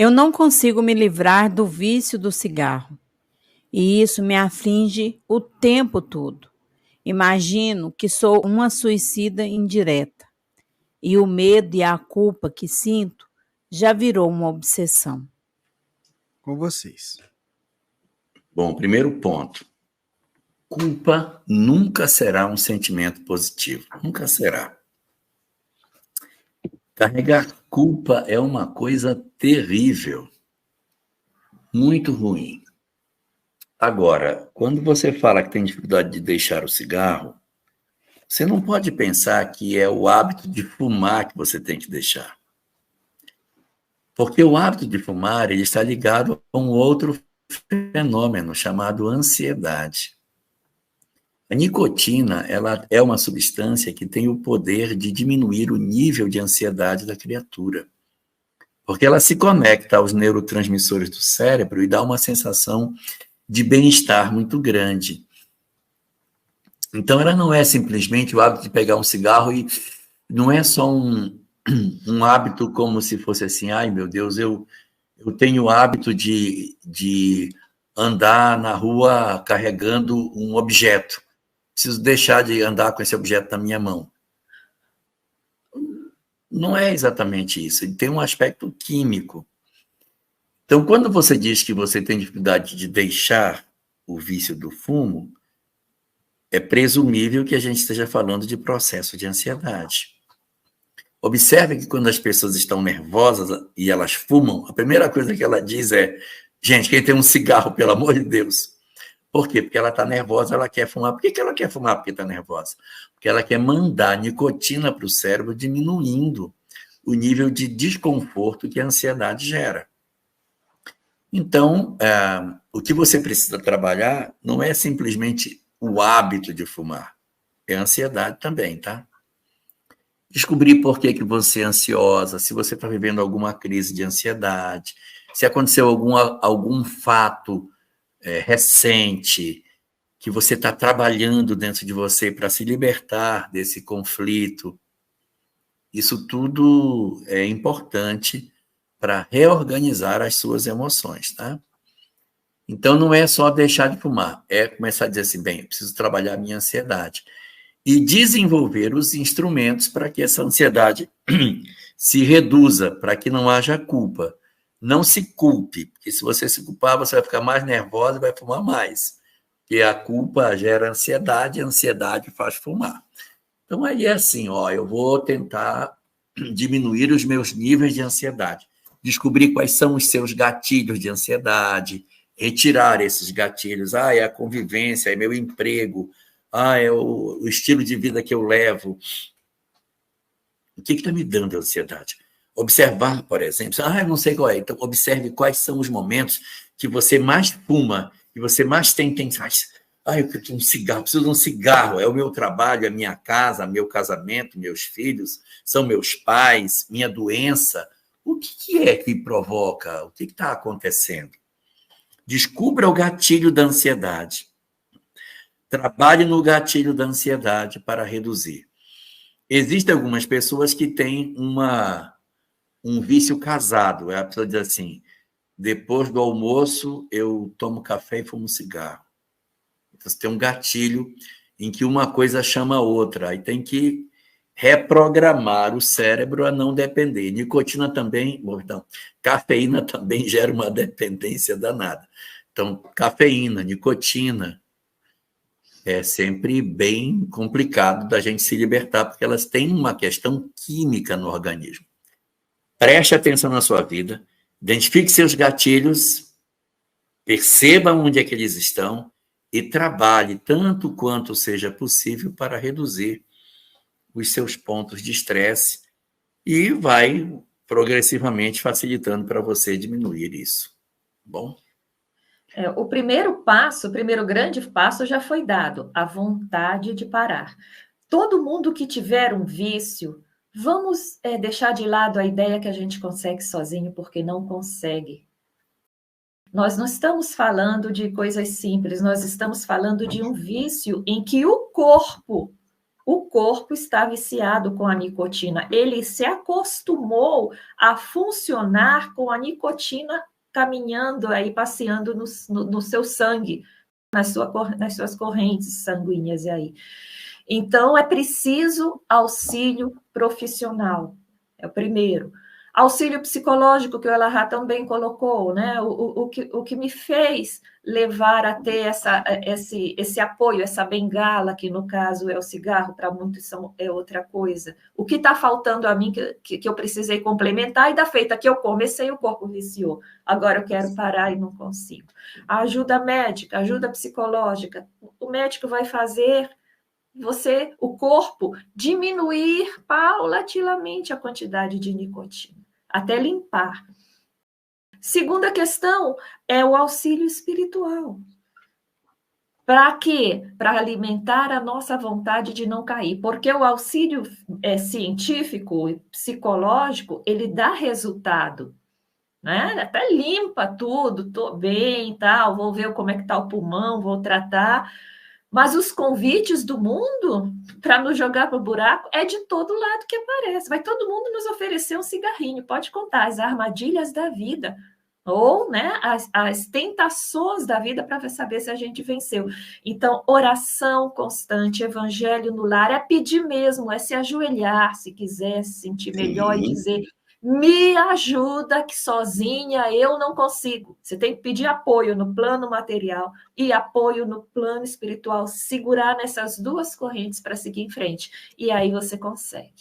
Eu não consigo me livrar do vício do cigarro, e isso me aflige o tempo todo. Imagino que sou uma suicida indireta, e o medo e a culpa que sinto já virou uma obsessão. Com vocês. Bom, primeiro ponto. Culpa nunca será um sentimento positivo. Nunca será. Carregar culpa é uma coisa terrível. Muito ruim. Agora, quando você fala que tem dificuldade de deixar o cigarro, você não pode pensar que é o hábito de fumar que você tem que deixar. Porque o hábito de fumar ele está ligado a um outro fenômeno chamado ansiedade. A nicotina ela é uma substância que tem o poder de diminuir o nível de ansiedade da criatura. Porque ela se conecta aos neurotransmissores do cérebro e dá uma sensação de bem-estar muito grande. Então, ela não é simplesmente o hábito de pegar um cigarro e não é só um hábito como se fosse assim, ai meu Deus, eu tenho o hábito de andar na rua carregando um objeto. Preciso deixar de andar com esse objeto na minha mão. Não é exatamente isso, ele tem um aspecto químico. Então, quando você diz que você tem dificuldade de deixar o vício do fumo, é presumível que a gente esteja falando de processo de ansiedade. Observe que quando as pessoas estão nervosas e elas fumam, a primeira coisa que ela diz é: gente, quem tem um cigarro, pelo amor de Deus. Por quê? Porque ela está nervosa, ela quer fumar. Por que ela quer fumar porque está nervosa? Porque ela quer mandar nicotina para o cérebro, diminuindo o nível de desconforto que a ansiedade gera. Então, o que você precisa trabalhar não é simplesmente o hábito de fumar, é a ansiedade também, tá? Descobrir por que você é ansiosa, se você está vivendo alguma crise de ansiedade, se aconteceu algum fato recente que você está trabalhando dentro de você para se libertar desse conflito. Isso tudo é importante para reorganizar as suas emoções, tá? Então, não é só deixar de fumar, é começar a dizer assim, bem, eu preciso trabalhar a minha ansiedade e desenvolver os instrumentos para que essa ansiedade se reduza, para que não haja culpa. Não se culpe, porque se você se culpar, você vai ficar mais nervosa e vai fumar mais. Porque a culpa gera ansiedade, e a ansiedade faz fumar. Então, aí é assim, ó, eu vou tentar diminuir os meus níveis de ansiedade, descobrir quais são os seus gatilhos de ansiedade, retirar esses gatilhos. É a convivência, é meu emprego, é o estilo de vida que eu levo. O que está me dando ansiedade? Observar, por exemplo, eu não sei qual é, então observe quais são os momentos que você mais fuma, que você mais tem eu quero um cigarro, preciso de um cigarro, é o meu trabalho, é a minha casa, meu casamento, meus filhos, são meus pais, minha doença. O que é que provoca? O que está acontecendo? Descubra o gatilho da ansiedade. Trabalhe no gatilho da ansiedade para reduzir. Existem algumas pessoas que têm um vício casado. A pessoa diz assim, depois do almoço eu tomo café e fumo cigarro. Então, você tem um gatilho em que uma coisa chama a outra. Aí tem que reprogramar o cérebro a não depender. Nicotina também, então, cafeína também gera uma dependência danada. Então, cafeína, nicotina, é sempre bem complicado da gente se libertar, porque elas têm uma questão química no organismo. Preste atenção na sua vida, identifique seus gatilhos, perceba onde é que eles estão e trabalhe tanto quanto seja possível para reduzir os seus pontos de estresse e vai progressivamente facilitando para você diminuir isso. Bom? O primeiro passo, o primeiro grande passo já foi dado, a vontade de parar. Todo mundo que tiver um vício, vamos deixar de lado a ideia que a gente consegue sozinho, porque não consegue. Nós não estamos falando de coisas simples, nós estamos falando de um vício em que o corpo o corpo está viciado com a nicotina. Ele se acostumou a funcionar com a nicotina caminhando aí, passeando no seu sangue, nas suas correntes sanguíneas aí. Então, é preciso auxílio profissional. É o primeiro. Auxílio psicológico, que o Elahá também colocou, né? O que me fez levar a ter esse apoio, essa bengala, que no caso é o cigarro, para muitos é outra coisa. O que está faltando a mim, que eu precisei complementar, e da feita que eu comecei, o corpo viciou. Agora eu quero parar e não consigo. A ajuda médica, ajuda psicológica, o médico vai fazer o corpo, diminuir paulatinamente a quantidade de nicotina, até limpar. Segunda questão é o auxílio espiritual. Para quê? Para alimentar a nossa vontade de não cair. Porque o auxílio científico e psicológico, ele dá resultado, né? Até limpa tudo, estou bem, tal, vou ver como é que está o pulmão, vou tratar. Mas os convites do mundo para nos jogar para o buraco é de todo lado que aparece. Vai todo mundo nos oferecer um cigarrinho. Pode contar as armadilhas da vida. Ou, né, as tentações da vida para saber se a gente venceu. Então, oração constante, evangelho no lar, é pedir mesmo, é se ajoelhar, se quiser se sentir melhor e dizer: me ajuda, que sozinha eu não consigo. Você tem que pedir apoio no plano material e apoio no plano espiritual, segurar nessas duas correntes para seguir em frente. E aí você consegue.